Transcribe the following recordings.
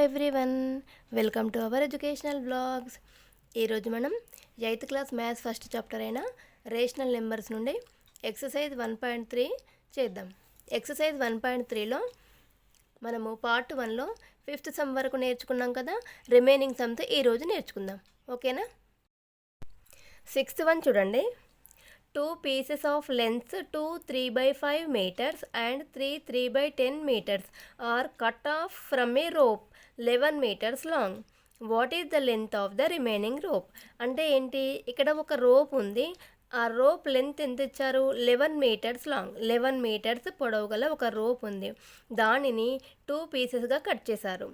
Everyone, welcome to our educational blogs. ఈరోజు మనం 8th class maths first chapter అయిన rational numbers నుండి exercise 1.3 చేద్దాం. ఎక్సర్సైజ్ 1.3లో మనము పార్ట్ 1లో 5th సమ్ వరకు నేర్చుకున్నాం కదా. రిమైనింగ్ సమ్తో ఈరోజు నేర్చుకుందాం, ఓకేనా. 6th వన్ చూడండి. 2 pieces of length 2 3/5 meters and 3 3/10 meters are cut off from a rope 11 meters long. What is the length of the remaining rope? అంటే ఏంటి, ఇక్కడ ఒక రోప్ ఉంది. ఆ రోప్ లెంత్ ఎంత ఇచ్చారు? 11 meters లాంగ్, 11 meters పొడవు గల ఒక రోప్ ఉంది. దానిని 2 పీసెస్గా కట్ చేశారు.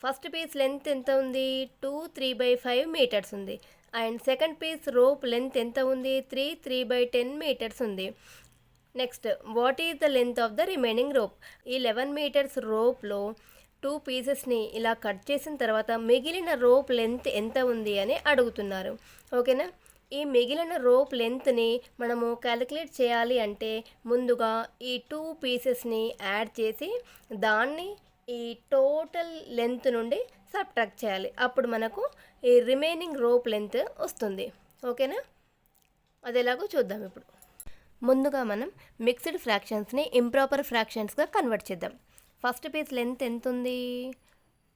ఫస్ట్ పీస్ లెంత్ ఎంత ఉంది? 2 3/5 meters ఉంది. And second piece rope length ఎంత ఉంది? 3 3/10 meters ఉంది. Next, what is the length of the remaining rope? ఈ 11 meters రోప్లో 2 పీసెస్ని ఇలా కట్ చేసిన తర్వాత మిగిలిన రోప్ లెంత్ ఎంత ఉంది అని అడుగుతున్నారు, ఓకేనా. ఈ మిగిలిన రోప్ లెంత్ని మనము క్యాలిక్యులేట్ చేయాలి అంటే ముందుగా ఈ 2 పీసెస్ని యాడ్ చేసి దాన్ని ఈ టోటల్ లెంత్ నుండి సబ్ట్రాక్ట్ చేయాలి. అప్పుడు మనకు ఈ రిమైనింగ్ రోప్ లెంత్ వస్తుంది, ఓకేనా. అది ఎలాగో చూద్దాం ఇప్పుడు. ముందుగా మనం మిక్స్డ్ ఫ్రాక్షన్స్ని ఇంప్రాపర్ ఫ్రాక్షన్స్గా కన్వర్ట్ చేద్దాం. ఫస్ట్ పీస్ లెంత్ ఎంత ఉంది?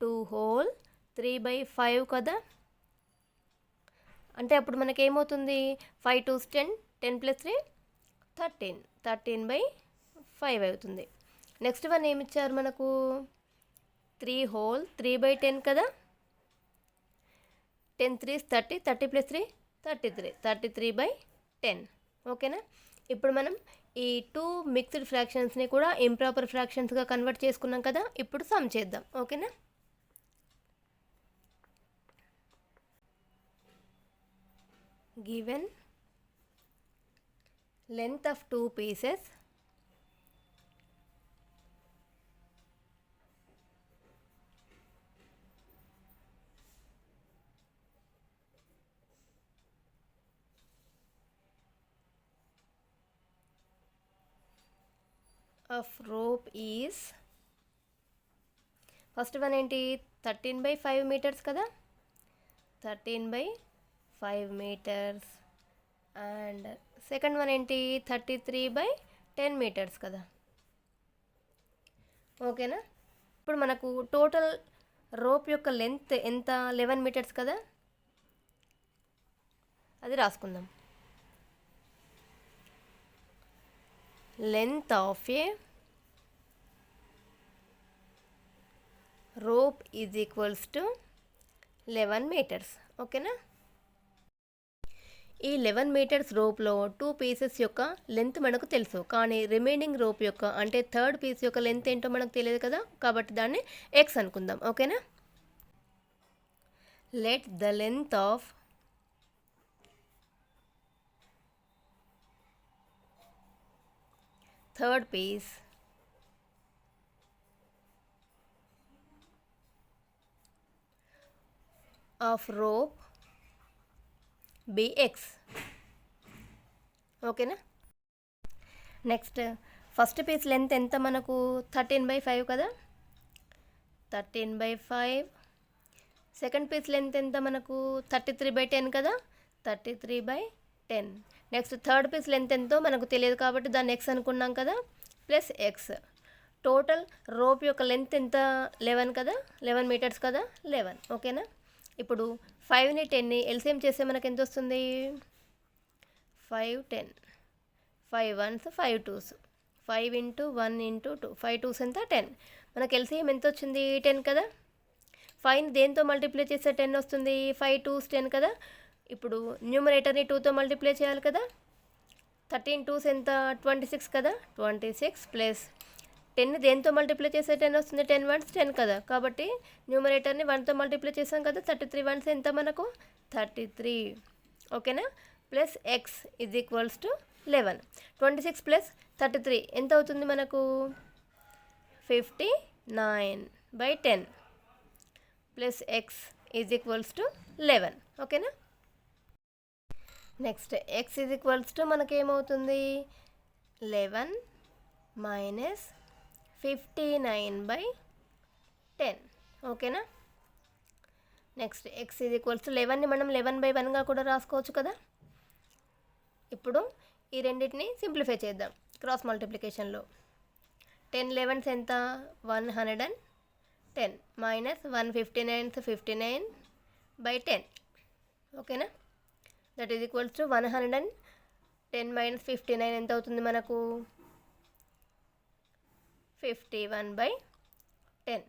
2 whole 3/5 కదా. అంటే అప్పుడు మనకేమవుతుంది? 5 2s 10, 10 + 3 13, 13/5 అవుతుంది. నెక్స్ట్ వన్ ఏమిచ్చారు మనకు? 3 whole 3/10 కదా. 10 3s 30, 30 + 3 33, 33/10, ఓకేనా. ఇప్పుడు మనం ఈ 2 మిక్స్డ్ ఫ్రాక్షన్స్ని కూడా ఇంప్రాపర్ ఫ్రాక్షన్స్గా కన్వర్ట్ చేసుకున్నాం కదా. ఇప్పుడు సమ్ చేద్దాం, ఓకేనా. Given length of 2 pieces of rope is, first one ఏంటి? 13/5 meters కదా. 13/5 meters. అండ్ సెకండ్ వన్ ఏంటి? 33/10 meters కదా, ఓకేనా. ఇప్పుడు మనకు టోటల్ రోప్ యొక్క లెంత్ ఎంత? 11 meters కదా. అది రాసుకుందాం. length of a rope is equals to 11 meters, ఓకేనా. ఈ 11 meters రోప్లో 2 పీసెస్ యొక్క లెంత్ మనకు తెలుసు, కానీ రిమైనింగ్ రోప్ యొక్క అంటే థర్డ్ పీస్ యొక్క లెంత్ ఏంటో మనకు తెలియదు కదా. కాబట్టి దాన్ని ఎక్స్ అనుకుందాం, ఓకేనా. Let the length of third piece of rope be x, ఓకేనా. నెక్స్ట్, ఫస్ట్ పీస్ లెంత్ ఎంత మనకు? 13/5 కదా. 13/5. సెకండ్ పీస్ లెంత్ ఎంత మనకు? 33/10 కదా. 33/10. నెక్స్ట్, థర్డ్ పీస్ లెంత్ ఎంతో మనకు తెలియదు కాబట్టి దాన్ని ఎక్స్ అనుకున్నాం కదా, ప్లస్ ఎక్స్. టోటల్ రోప్ యొక్క లెంత్ ఎంత? 11 కదా, 11 meters కదా, 11, ఓకేనా. ఇప్పుడు 5ని 10ని ఎల్సిఎం చేస్తే మనకు ఎంత వస్తుంది? 5 10, 5 1s 5 2s, 5 × 1 × 2, 5 2s ఎంత? 10. మనకు ఎల్సిఎం ఎంత వచ్చింది? 10 కదా. 5ని దేంతో మల్టిప్లై చేస్తే 10 వస్తుంది? 5 2s 10 కదా. ఇప్పుడు న్యూమరేటర్ని 2తో మల్టిప్లై చేయాలి కదా. 13 2s ఎంత? 26 కదా. 26 ప్లస్ 10ని దేంతో మల్టిప్లై చేస్తే 10 వస్తుంది? 10 1s 10 కదా. కాబట్టి న్యూమరేటర్ని 1తో మల్టిప్లై చేసాం కదా. 33 1s ఎంత మనకు? 33, ఓకేనా. Plus x is equals to 11. 26 plus 33 ఎంత అవుతుంది మనకు? 59/10 plus x is equals to 11, ఓకేనా. Next, x is equals to మనకేమవుతుంది? 11 - 59/10, ఓకేనా. Next x is equals to 11ని మనం 11/1గా కూడా రాసుకోవచ్చు కదా. ఇప్పుడు ఈ రెండింటిని సింప్లిఫై చేద్దాం క్రాస్ మల్టిప్లికేషన్లో. 10 11s ఎంత, 110 మైనస్ 159 59/10. ఓకేనా. That is equals to 110 minus 59 ఎంత అవుతుంది మనకు, 51/10.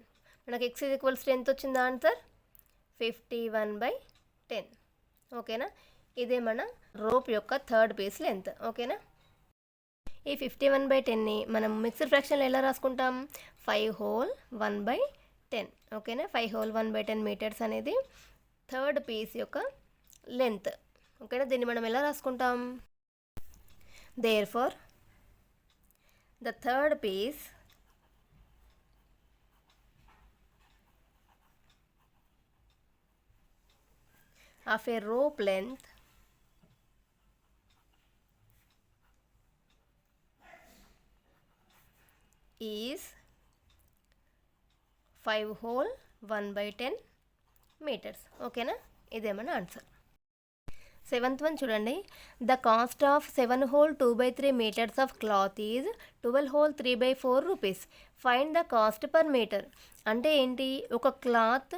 మనకు x ఈజ్ ఈక్వల్స్ టు ఎంత వచ్చింది ఆన్సర్, 51/10. ఓకేనా. ఇదే మన రోప్ యొక్క థర్డ్ పీస్ లెంత్. ఓకేనా. ఈ 51/10ని మనం మిక్స్డ్ ఫ్రాక్షన్లో ఎలా రాసుకుంటాం, 5 హోల్ 1/10. ఓకేనా. 5 హోల్ 1/10 మీటర్స్ అనేది థర్డ్ పీస్ యొక్క లెంత్. ఓకేనా. దీన్ని మనం ఎలా రాసుకుంటాం, therefore the third piece of a rope length is 5 whole 1/10 metres. ఓకేనా. ఇదే మన ఆన్సర్. 7th వన్ చూడండి. The cost of 7 whole 2/3 metres of cloth is 12 whole 3/4 rupees. Find the cost per metre. అంటే ఏంటి, ఒక క్లాత్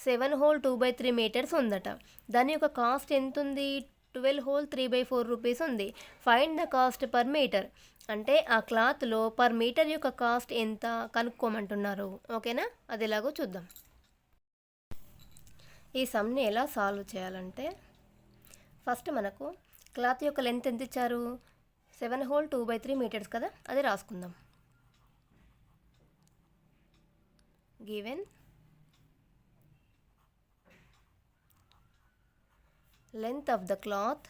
7 హోల్ 2/3 మీటర్స్ ఉందట, దాని యొక్క కాస్ట్ ఎంత ఉంది, 12 హోల్ 3/4 రూపీస్ ఉంది. Find the cost per metre అంటే ఆ క్లాత్లో పర్ మీటర్ యొక్క కాస్ట్ ఎంత కనుక్కోమంటున్నారు. ఓకేనా. అది ఎలాగో చూద్దాం. ఈ సమ్ని ఎలా సాల్వ్ చేయాలంటే, ఫస్ట్ మనకు క్లాత్ యొక్క లెంత్ ఎంత ఇచ్చారు, 7 హోల్ 2/3 మీటర్స్ కదా, అది రాసుకుందాం. Given length of the cloth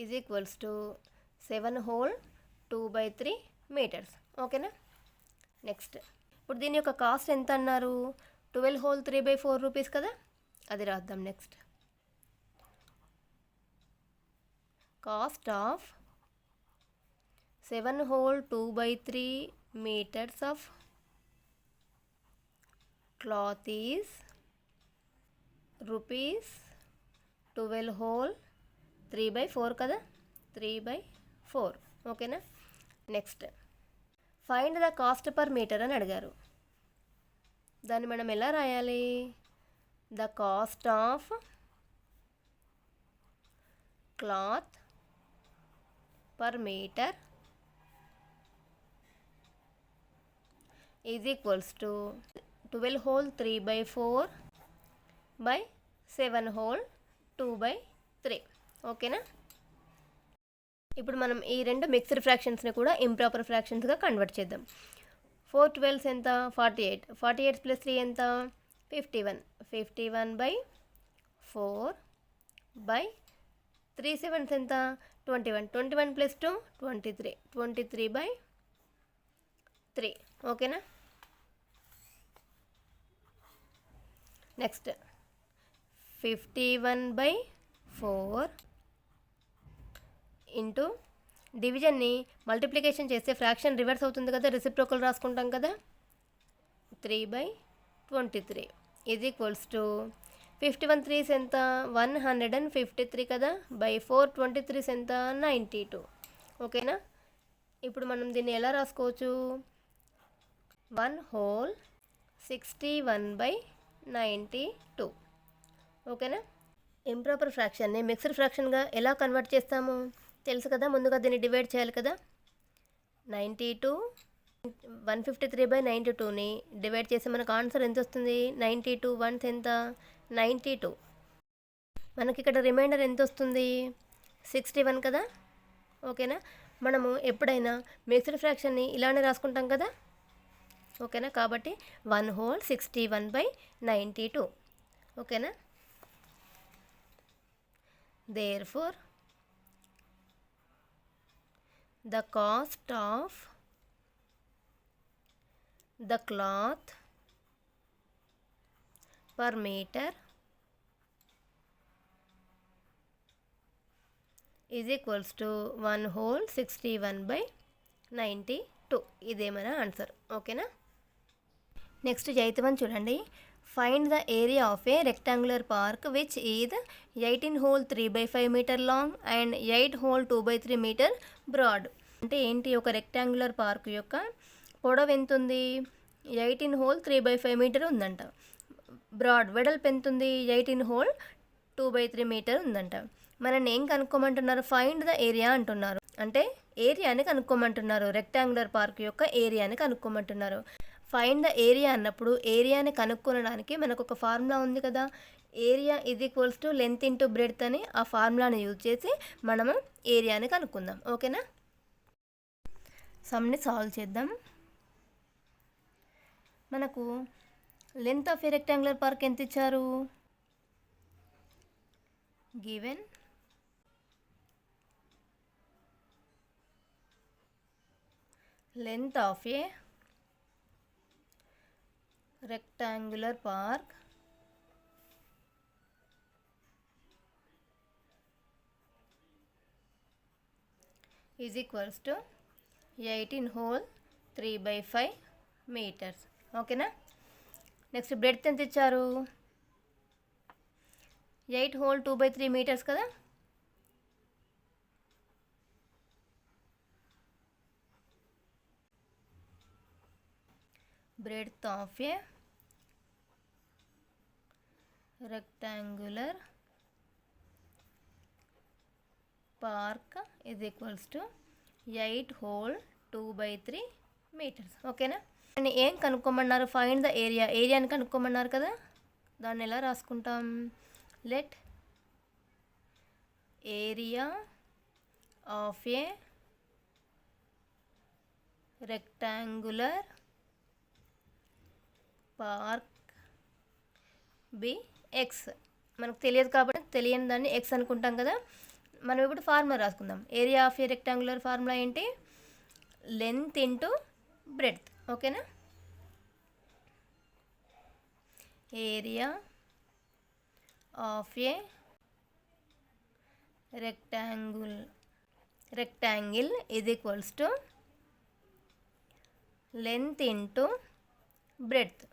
is equals to 7 whole 2/3 metres. ఓకేనా. నెక్స్ట్ ఇప్పుడు దీని యొక్క కాస్ట్ ఎంత అన్నారు, 12 హోల్ 3/4 రూపీస్ కదా, అది రాద్దాం. Next cost of 7 whole 2/3 metres of cloth is rupees 12 whole 3/4 కదా, 3/4. ఓకేనా. Next find the cost per metre అని అడిగారు. దాన్ని మనం ఎలా రాయాలి, the cost of cloth per metre is equals to 12 whole 3/4/7 whole 2/3. ఓకేనా. ఇప్పుడు మనం ఈ రెండు మిక్స్డ్ ఫ్రాక్షన్స్ని కూడా ఇంప్రాపర్ ఫ్రాక్షన్స్గా కన్వర్ట్ చేద్దాం. 4 12s ఎంత, 48. 48 ప్లస్ 3 ఎంత, 51. 51/4/3 7s ఎంత, 21. 21 ప్లస్ 2 23. 23/3. ఓకేనా. నెక్స్ట్ 51/4 ఇంటూ డివిజన్ని మల్టిప్లికేషన్ చేస్తే ఫ్రాక్షన్ రివర్స్ అవుతుంది కదా, రెసిప్రోకల్ రాసుకుంటాం కదా, 3/23 ఈజ్ ఈక్వల్స్ టు 51 3s ఎంత, 153 కదా, బై 4 23s ఎంత, 92. ఓకేనా. ఇప్పుడు మనం దీన్ని ఎలా రాసుకోవచ్చు, 1 హోల్ 61/92. ఓకేనా. ఇంప్రాపర్ ఫ్రాక్షన్ని మిక్స్డ్ ఫ్రాక్షన్గా ఎలా కన్వర్ట్ చేస్తాము తెలుసు కదా, ముందుగా దీన్ని డివైడ్ చేయాలి కదా. 92 153/92ని డివైడ్ చేసి మనకు ఆన్సర్ ఎంత వస్తుంది, 92 1s ఎంత, 92. మనకి ఇక్కడ రిమైండర్ ఎంత వస్తుంది, 61 కదా. ఓకేనా. మనము ఎప్పుడైనా మిక్స్డ్ ఫ్రాక్షన్ని ఇలానే రాసుకుంటాం కదా. ఓకేనా. కాబట్టి 1 హోల్ 61/92. ఓకేనా. Therefore, the cost of the cloth per meter is equals to 1 whole 61/92. 2. ఇదే మన ఆన్సర్. ఓకేనా. నెక్స్ట్ ఎయిత్ వన్ చూడండి. Find the area of a rectangular park which is 18 whole 3/5 metre long and 8 whole 2/3 metre broad. అంటే ఏంటి, ఒక rectangular park యొక్క పొడవు ఎంత ఉంది, 18 హోల్ 3/5 మీటర్ ఉందంట. బ్రాడ్ వెడల్పు ఎంత ఉంది, 18 హోల్ 2/3 మీటర్ ఉందంట. మనల్ని ఏం కనుక్కోమంటున్నారు, ఫైండ్ ద ఏరియా అంటున్నారు. అంటే ఏరియాని కనుక్కోమంటున్నారు, రెక్టాంగులర్ పార్క్ యొక్క ఏరియాని కనుక్కోమంటున్నారు. ఫైండ్ ద ఏరియా అన్నప్పుడు ఏరియాని కనుక్కోవడానికి మనకు ఒక ఫార్ములా ఉంది కదా, area is equals to length into breadth అని. ఆ ఫార్ములాని యూజ్ చేసి మనము ఏరియాని కనుక్కుందాం. ఓకేనా. సమ్ని సాల్వ్ చేద్దాం. మనకు length of a rectangular park ఎంత ఇచ్చారు, given length of a rectangular park is equals to 18 whole 3/5 meters. ఓకేనా. నెక్స్ట్ బ్రెడ్త్ ఎంత ఇచ్చారు, 8 హోల్ 2/3 మీటర్స్ కదా. breadth of a rectangular park is equals to 8 whole 2/3 meters. ఓకేనా. And ఏం కనుక్కోమన్నారు, find the area, ఏరియాని కనుక్కోమన్నారు కదా. దాన్ని ఎలా రాసుకుంటాం, let area of a rectangular park be x. మనకు తెలియదు కాబట్టి తెలియని దాన్ని ఎక్స్ అనుకుంటాం కదా. మనం ఇప్పుడు ఫార్ములా రాసుకుందాం. Area of a rectangular formula ఏంటి, లెంత్ ఇంటూ బ్రెడ్త్. ఓకేనా. Area of a rectangle is equals to length into breadth.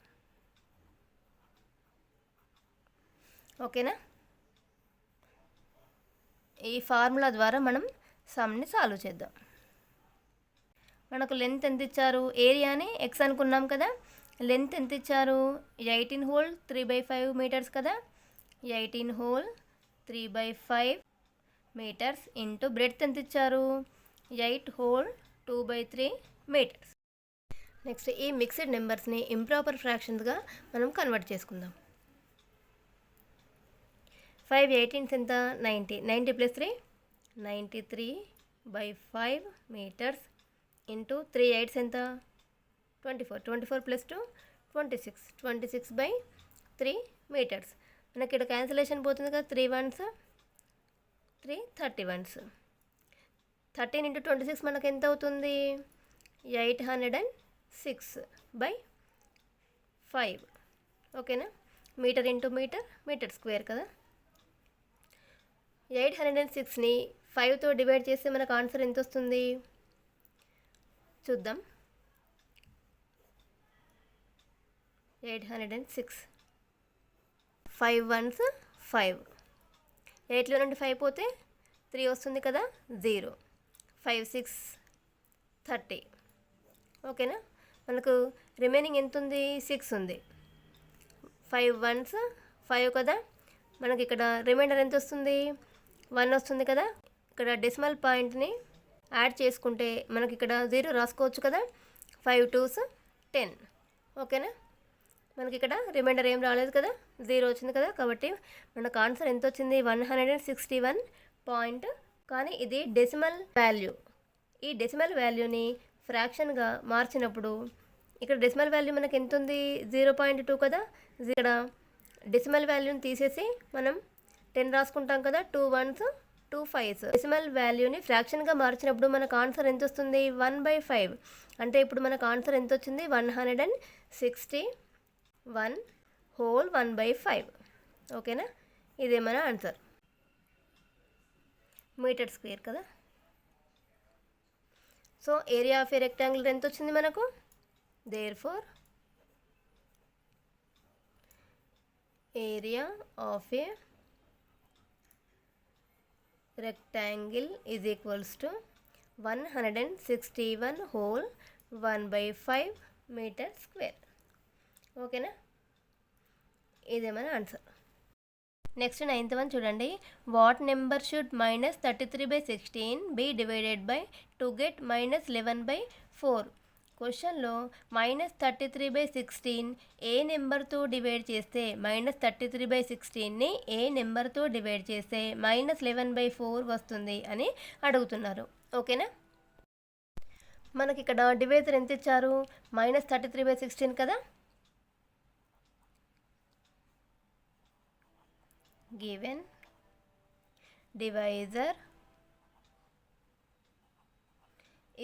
ఓకేనా. ఈ ఫార్ములా ద్వారా మనం సమ్ని సాల్వ్ చేద్దాం. మనకు లెంత్ ఎంత ఇచ్చారు, ఏరియాని ఎక్స్ అనుకున్నాం కదా. లెంత్ ఎంత ఇచ్చారు, 18 హోల్ 3/5 మీటర్స్ కదా. 18 హోల్ 3/5 మీటర్స్ ఇంటూ బ్రెడ్త్ ఎంత ఇచ్చారు, 8 హోల్ 2/3 మీటర్స్. నెక్స్ట్ ఈ మిక్స్డ్ నెంబర్స్ని ఇంప్రాపర్ ఫ్రాక్షన్స్గా మనం కన్వర్ట్ చేసుకుందాం. 5 18s ఎంత, 90. 90 ప్లస్ 3 93/5 మీటర్స్ ఇంటూ 3 8s ఎంత, 24. 24 ప్లస్ 2 26. 26/3 మీటర్స్. మనకి ఇక్కడ క్యాన్సిలేషన్ పోతుంది కదా, 3 1s 3 31s. 13 ఇంటూ 26 మనకు ఎంత అవుతుంది, 806/5. ఓకేనా. Metre into metre, metre square కదా. 806ని 5తో డివైడ్ చేస్తే మనకు ఆన్సర్ ఎంత వస్తుంది చూద్దాం. 806 5 1s 5. 8లో నుండి 5 పోతే 3 వస్తుంది కదా, 0. 5 6 30. ఓకేనా. మనకు రిమైనింగ్ ఎంత ఉంది, 6 ఉంది. 5 1s 5 కదా. మనకి ఇక్కడ రిమైండర్ ఎంత వస్తుంది, 1 వస్తుంది కదా. ఇక్కడ డెసిమల్ పాయింట్ని యాడ్ చేసుకుంటే మనకి ఇక్కడ 0 రాసుకోవచ్చు కదా. 5 2s 10. ఓకేనా. మనకి ఇక్కడ రిమైండర్ ఏం రాలేదు కదా, 0 వచ్చింది కదా. కాబట్టి మనకు ఆన్సర్ ఎంత వచ్చింది, 161 పాయింట్. కానీ ఇది డెసిమల్ వాల్యూ. ఈ డెసిమల్ వాల్యూని ఫ్రాక్షన్గా మార్చినప్పుడు ఇక్కడ డెసిమల్ వాల్యూ మనకి ఎంత ఉంది, 0.2 కదా. ఇక్కడ డెసిమల్ వాల్యూని తీసేసి మనం 10 రాసుకుంటాం కదా. 2 1s 2 5s. డెసిమల్ వాల్యూని ఫ్రాక్షన్గా మార్చినప్పుడు మనకు ఆన్సర్ ఎంత వస్తుంది, 1/5. అంటే ఇప్పుడు మనకు ఆన్సర్ ఎంత వచ్చింది, 161 హోల్ 1/5. ఓకేనా. ఇదే మన ఆన్సర్. మీటర్ స్క్వేర్ కదా. So area of a rectangle ఎంత వచ్చింది మనకు? Therefore area of A rectangle is equals to 161 whole 1/5 meter square. ఓకేనా? ఇదే మన ఆన్సర్. నెక్స్ట్ 9th వన్ చూడండి. What number should -33/16 be divided by to get -11/4. క్వశ్చన్లో -33/16 ఏ నెంబర్తో డివైడ్ చేస్తే -33/16ని ఏ నెంబర్తో డివైడ్ చేస్తే -11/4 వస్తుంది అని అడుగుతున్నారు. ఓకేనా? మనకి ఇక్కడ డివైజర్ ఎంత ఇచ్చారు? -33/16 కదా. Given divisor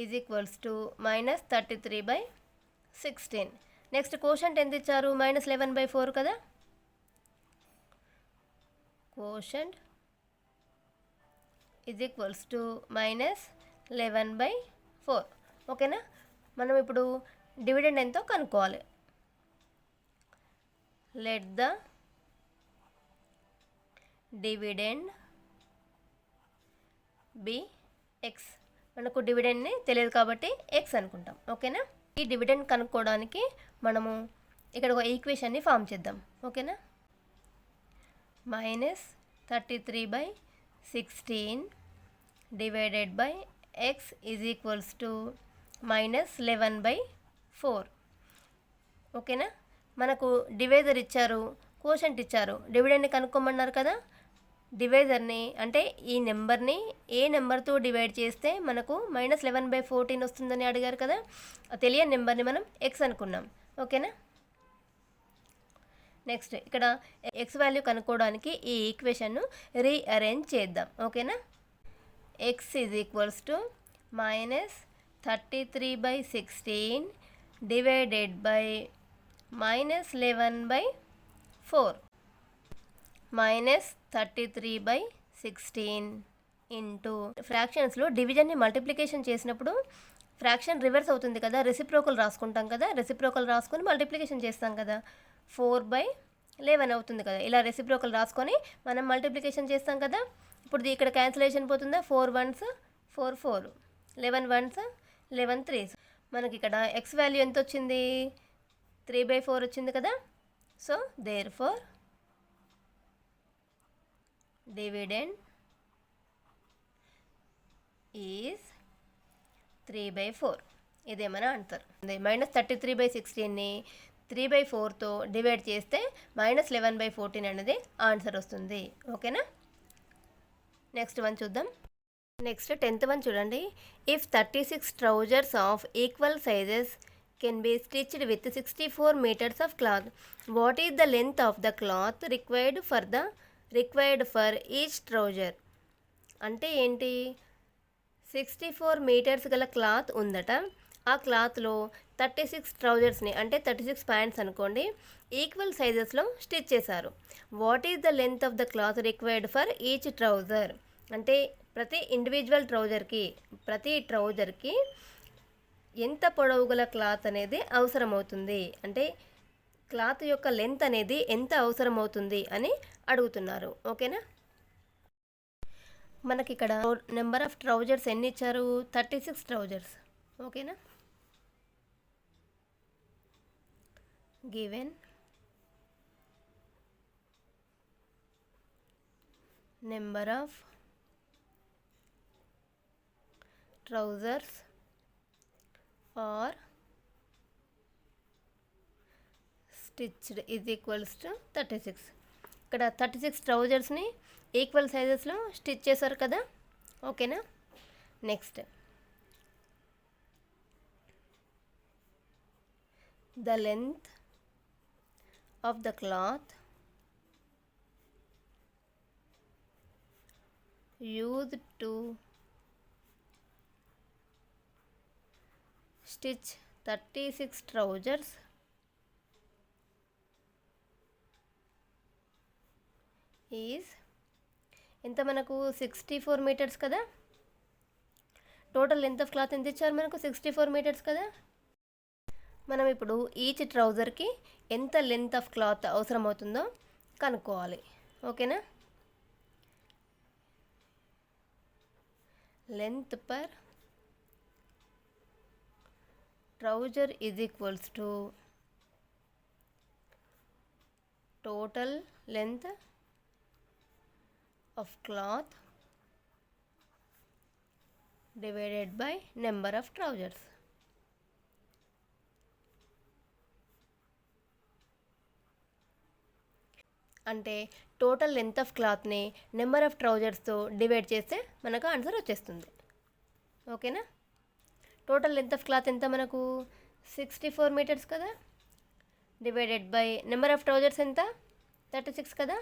is equals to -33/16. Next quotient ఎంత ఇచ్చారు? -11/4 కదా. Quotient is equals to -11/4. ఓకేనా? మనం ఇప్పుడు డివిడెండ్ ఎంతో కనుక్కోవాలి. Let the dividend be x. మనకు డివిడెండ్ని తెలియదు కాబట్టి ఎక్స్ అనుకుంటాం. ఓకేనా? ఈ డివిడెండ్ కనుక్కోవడానికి మనము ఇక్కడ ఒక ఈక్వేషన్ని ఫామ్ చేద్దాం. ఓకేనా? -33/16 divided by X is equals to -11/4. ఓకేనా? మనకు డివైజర్ ఇచ్చారు, కోషంట్ ఇచ్చారు, డివిడెండ్ని కనుక్కోమన్నారు కదా. డివైజర్ని అంటే ఈ నెంబర్ని ఏ నెంబర్తో డివైడ్ చేస్తే మనకు -11/14 వస్తుందని అడిగారు కదా. తెలియని నెంబర్ని మనం ఎక్స్ అనుకున్నాం. ఓకేనా? నెక్స్ట్ ఇక్కడ ఎక్స్ వాల్యూ కనుక్కోవడానికి ఈ ఈక్వేషన్ను రీఅరేంజ్ చేద్దాం. ఓకేనా? X is equals to -33/16 divided by -11/4. -33/16 into ఫ్రాక్షన్స్లో డివిజన్ని మల్టిప్లికేషన్ చేసినప్పుడు ఫ్రాక్షన్ రివర్స్ అవుతుంది కదా, రెసిప్రోకల్ రాసుకుంటాం కదా. రెసిప్రోకల్ రాసుకొని మల్టిప్లికేషన్ చేస్తాం కదా, 4/11 అవుతుంది కదా. ఇలా రెసిప్రోకల్ రాసుకొని మనం మల్టిప్లికేషన్ చేస్తాం కదా. ఇప్పుడు ఇక్కడ క్యాన్సిలేషన్ పోతుందా? 4 1s 4 4, 11 1s 11 3s. మనకి ఇక్కడ ఎక్స్ వాల్యూ ఎంత వచ్చింది? 3/4 వచ్చింది కదా. So therefore dividend is 3/4. ఇదే మన ఆన్సర్. -33/16ని 3/4తో డివైడ్ చేస్తే -11/14 అనేది ఆన్సర్ వస్తుంది. ఓకేనా? నెక్స్ట్ వన్ చూద్దాం. నెక్స్ట్ 10th వన్ చూడండి. If 36 trousers of equal sizes can be stitched with 64 meters of cloth, what is the length of the cloth required for each trouser? అంటే ఏంటి? 64 meters గల cloth ఉందట. ఆ క్లాత్లో 36 ట్రౌజర్స్ని అంటే 36 ప్యాంట్స్ అనుకోండి, ఈక్వల్ సైజెస్లో స్టిచ్ చేశారు. What is the length of the cloth required for each trouser? అంటే ప్రతి ఇండివిజువల్ ప్రతి ట్రౌజర్కి ఎంత పొడవు గల క్లాత్ అనేది అవసరమవుతుంది, అంటే క్లాత్ యొక్క లెంత్ అనేది ఎంత అవసరమవుతుంది అని అడుగుతున్నారు. ఓకేనా? మనకి ఇక్కడ నెంబర్ ఆఫ్ ట్రౌజర్స్ ఎన్ని ఇచ్చారు? 36 ట్రౌజర్స్. ఓకేనా? Given number of trousers are stitched is equals to 36. ఇక్కడ 36 ట్రౌజర్స్ని ఈక్వల్ సైజెస్లో స్టిచ్ చేశారు కదా. ఓకేనా? Next the length of the cloth used to stitch 36 trousers is ఎంత? మనకు 64 meters కదా. టోటల్ లెంత్ ఆఫ్ క్లాత్ ఎంత ఇచ్చారు మనకు? 64 మీటర్స్ కదా. మనం ఇప్పుడు ఈచ్ ట్రౌజర్కి ఎంత లెంత్ ఆఫ్ క్లాత్ అవసరం అవుతుందో కనుక్కోవాలి. ఓకేనా? Length per trouser is equals to total length of cloth divided by number of trousers. అంటే టోటల్ లెంత్ ఆఫ్ క్లాత్ని నెంబర్ ఆఫ్ ట్రౌజర్స్తో డివైడ్ చేస్తే మనకు ఆన్సర్ వచ్చేస్తుంది. ఓకేనా? టోటల్ లెంత్ ఆఫ్ క్లాత్ ఎంత మనకు? 64 మీటర్స్ కదా. Divided by number of trousers ఎంత? 36 కదా.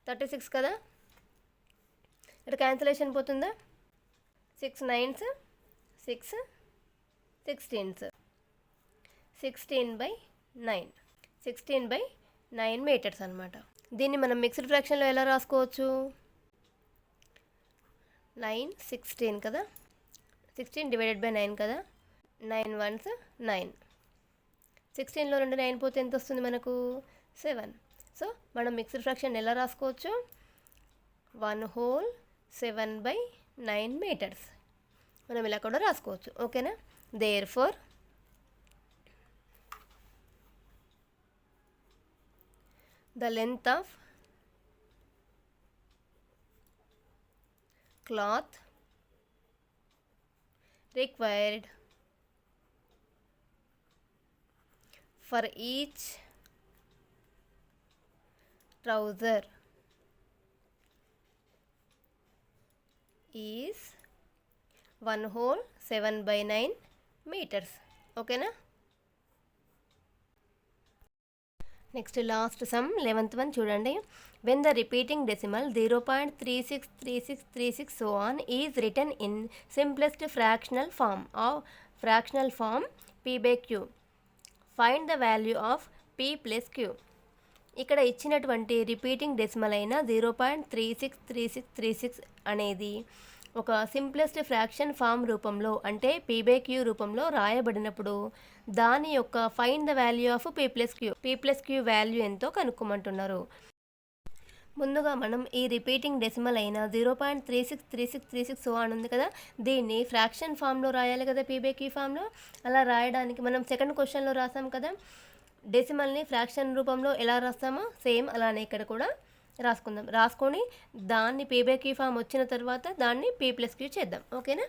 36 కదా. ఇక్కడ క్యాన్సిలేషన్ పోతుందా? 6 9s 6 16s 16/9 మీటర్స్ అనమాట. దీన్ని మనం మిక్స్డ్ ఫ్రాక్షన్లో ఎలా రాసుకోవచ్చు? 9 16 కదా. 16 డివైడెడ్ బై 9 కదా. 9 1s 9. 16లో నుండి 9 పోతే ఎంత వస్తుంది మనకు? 7. సో మనం మిక్స్డ్ ఫ్రాక్షన్ ఎలా రాసుకోవచ్చు? 1/7/9 మీటర్స్ మనం ఇలా కూడా రాసుకోవచ్చు. ఓకేనా? Therefore the length of cloth required for each trouser is 1/7/9 meters. ఓకేనా? Next last sum 11th one చూడండి. When the repeating decimal 0.363636 so on is written in simplest fractional form p/q. Find the value of p plus q. ఇక్కడ ఇచ్చినటువంటి repeating decimal అయిన 0.363636 అనేది ఒక simplest fraction form రూపంలో అంటే p/q రూపంలో రాయబడినప్పుడు దాని యొక్క find the value of p plus q value ఎంతో కనుక్కోమంటున్నారు. ముందుగా మనం ఈ రిపీటింగ్ డెసిమల్ అయిన 0.363636 సో అని ఉంది కదా, దీన్ని ఫ్రాక్షన్ ఫామ్లో రాయాలి కదా p/q ఫామ్లో. అలా రాయడానికి మనం సెకండ్ క్వశ్చన్లో రాసాం కదా, డెసిమల్ని ఫ్రాక్షన్ రూపంలో ఎలా రాస్తామో సేమ్ అలానే ఇక్కడ కూడా రాసుకుందాం. రాసుకొని దాన్ని p/q ఫామ్ వచ్చిన తర్వాత దాన్ని p ప్లస్ క్యూ చేద్దాం. ఓకేనా?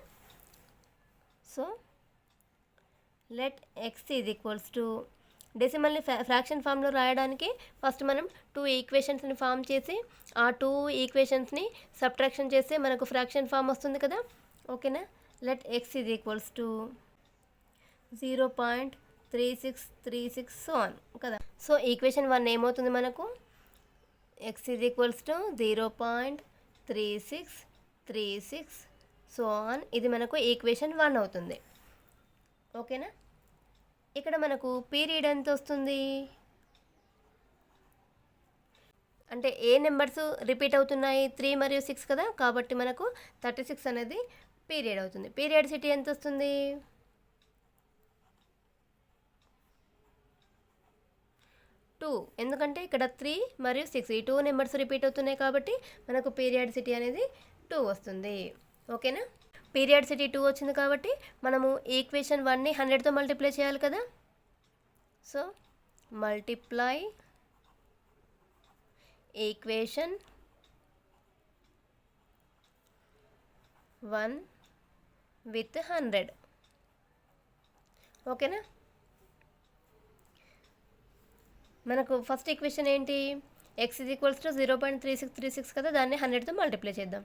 So let x is equals to డెసిమల్ని ఫ్రాక్షన్ ఫామ్లో రాయడానికి ఫస్ట్ మనం 2 ఈక్వేషన్స్ని ఫామ్ చేసి ఆ 2 ఈక్వేషన్స్ని సబ్ట్రాక్షన్ చేస్తే మనకు ఫ్రాక్షన్ ఫామ్ వస్తుంది కదా. ఓకేనా? Let x is equals to 0.3636 so on కదా. సో ఈక్వేషన్ 1 ఏమవుతుంది మనకు? X is equals to 0.3636 so on. ఇది మనకు ఈక్వేషన్ 1 అవుతుంది. ఓకేనా? ఇక్కడ మనకు పీరియడ్ ఎంత వస్తుంది అంటే ఏ నెంబర్స్ రిపీట్ అవుతున్నాయి? 3 మరియు 6 కదా, కాబట్టి మనకు 36 అనేది పీరియడ్ అవుతుంది. పీరియడ్సిటీ ఎంత వస్తుంది? 2. ఎందుకంటే ఇక్కడ 3 మరియు 6 ఈ 2 నెంబర్స్ రిపీట్ అవుతున్నాయి కాబట్టి మనకు పీరియడ్సిటీ అనేది 2 వస్తుంది. ఓకేనా? పీరియడ్సిటీ 2 వచ్చింది కాబట్టి మనము ఈక్వేషన్ 1ని 100తో మల్టిప్లై చేయాలి కదా. So multiply equation 1 with 100. ఓకేనా? మనకు ఫస్ట్ ఈక్వేషన్ ఏంటి? ఎక్స్ ఈజ్ ఈక్వల్స్ టు 0.3636 కదా, దాన్ని 100తో మల్టిప్లై చేద్దాం.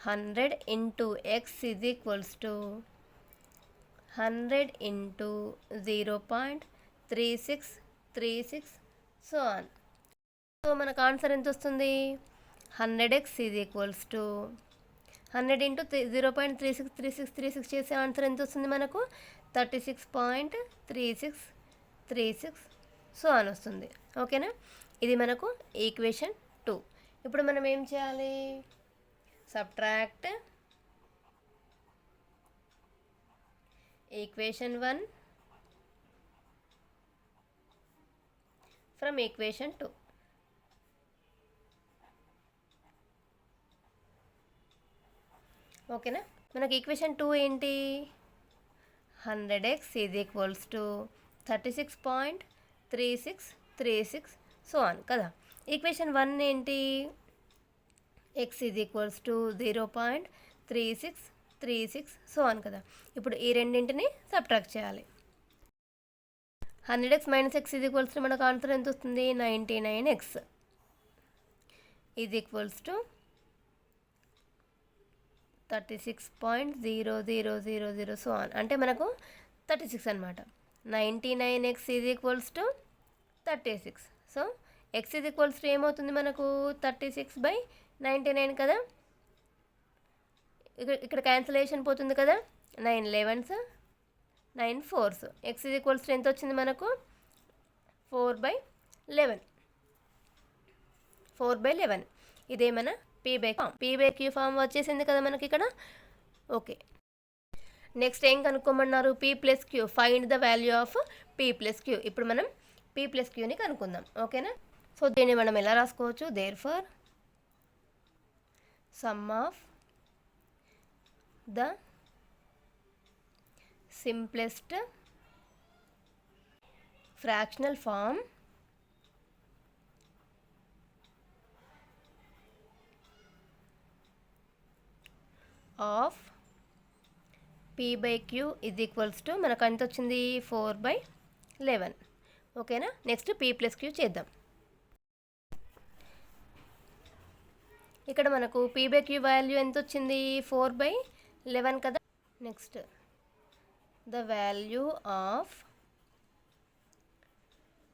100 into X is equals to 100 into 0.3636 so on. So మనకు ఆన్సర్ ఎంత వస్తుంది? 100x is equals to 100 into 0.363636 చేసే ఆన్సర్ ఎంత వస్తుంది మనకు? 36.3636 సో అని వస్తుంది. ఓకేనా? ఇది మనకు ఈక్వేషన్ 2. ఇప్పుడు మనం ఏం చేయాలి? subtract equation 1 from equation 2. ఓకేనా, మనకి ఈక్వేషన్ 2 ఏంటి, 100x is equals to 36.3636 so on కదా. ఈక్వేషన్ 1 ఏంటి, x is equals to 0.3636 so on కదా. ఇప్పుడు ఈ రెండింటిని సబ్ట్రాక్ట్ చేయాలి. 100x minus x is equals to మనకు ఆన్సర్ ఎంత వస్తుంది, 99x is equals to 36.0000 so on, అంటే మనకు 36 అనమాట. 99x is equals to 36. So x is equals to ఏమవుతుంది మనకు, 36/99 కదా. ఇక్కడ క్యాన్సిలేషన్ పోతుంది కదా, 9 11s 9 4s. x is equals to ఎంత వచ్చింది మనకు, 4/11. ఇదేమన్నా p/q ఫామ్ వచ్చేసింది కదా మనకి ఇక్కడ. ఓకే, నెక్స్ట్ ఏం కనుక్కోమన్నారు, p+q, find the value of p+q. ఇప్పుడు మనం p+qని కనుక్కుందాం. ఓకేనా, సో దీన్ని మనం ఎలా రాసుకోవచ్చు, therefore sum of the simplest fractional form of p/q is equals to మనకు ఎంత వచ్చింది, 4/11. ఓకేనా, నెక్స్ట్ p+q చేద్దాం. ఇక్కడ మనకు p/q వాల్యూ ఎంత వచ్చింది, 4/11 కదా. Next the value of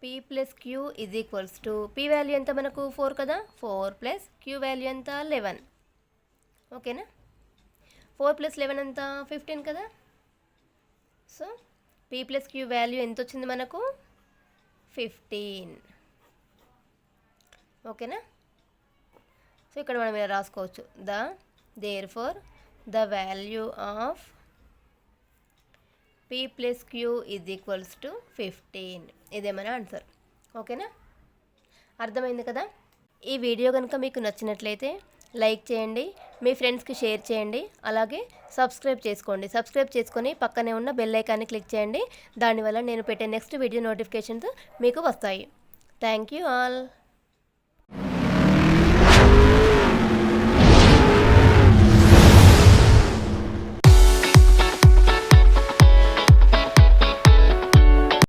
p+q is equals to, p value ఎంత మనకు 4 కదా, 4 + q వాల్యూ ఎంత 11. ఓకేనా, 4 + 11 ఎంత 15 కదా. సో p+q వాల్యూ ఎంత వచ్చింది మనకు, 15. ఓకేనా, సో ఇక్కడ మనం ఇలా రాసుకోవచ్చు, therefore the value of p+q is equals to 15. ఇదే మన ఆన్సర్. ఓకేనా, అర్థమైంది కదా. ఈ వీడియో కనుక మీకు నచ్చినట్లయితే లైక్ చేయండి, మీ ఫ్రెండ్స్కి షేర్ చేయండి, అలాగే సబ్స్క్రైబ్ చేసుకోండి. సబ్స్క్రైబ్ చేసుకొని పక్కనే ఉన్న బెల్ ఐకాన్ని క్లిక్ చేయండి. దానివల్ల నేను పెట్టే నెక్స్ట్ వీడియో నోటిఫికేషన్స్ మీకు వస్తాయి. Thank you all.